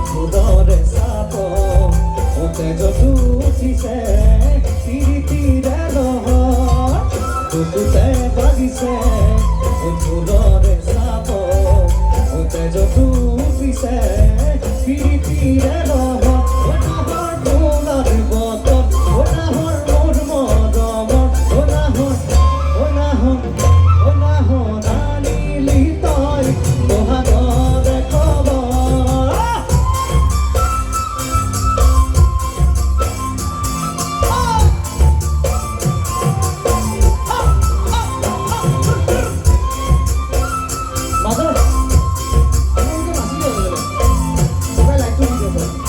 ফুলরে সাপ ওতে যত উঠিছে তিরিতিরে লহর বুকুতে বাজিছে ফুলরে সাপ ওতে যত উঠিছে তিরিতিরে লহর ওনাহর ফুলার বতন ওনাহর মোর মরমর ওনাহর আনিলি তই বহাগরে খবর মাদার আমাকে মাসি দিয়ে দেবে সবাই লাইক তো দিয়ে দেবে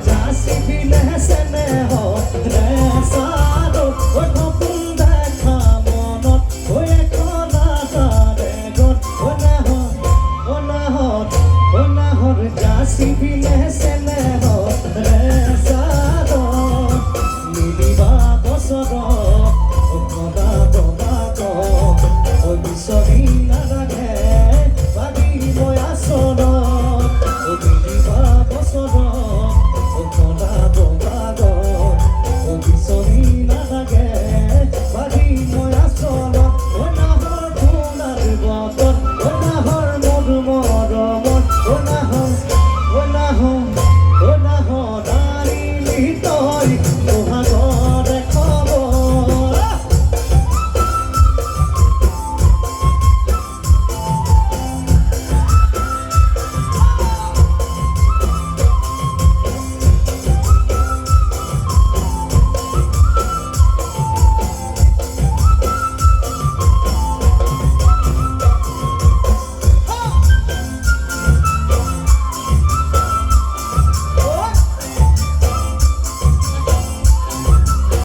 जासी बिले से ने हो रे सारो ओ खपुन देखा मनत ओए खला करे गत ओ ना हो जासी बिले से ने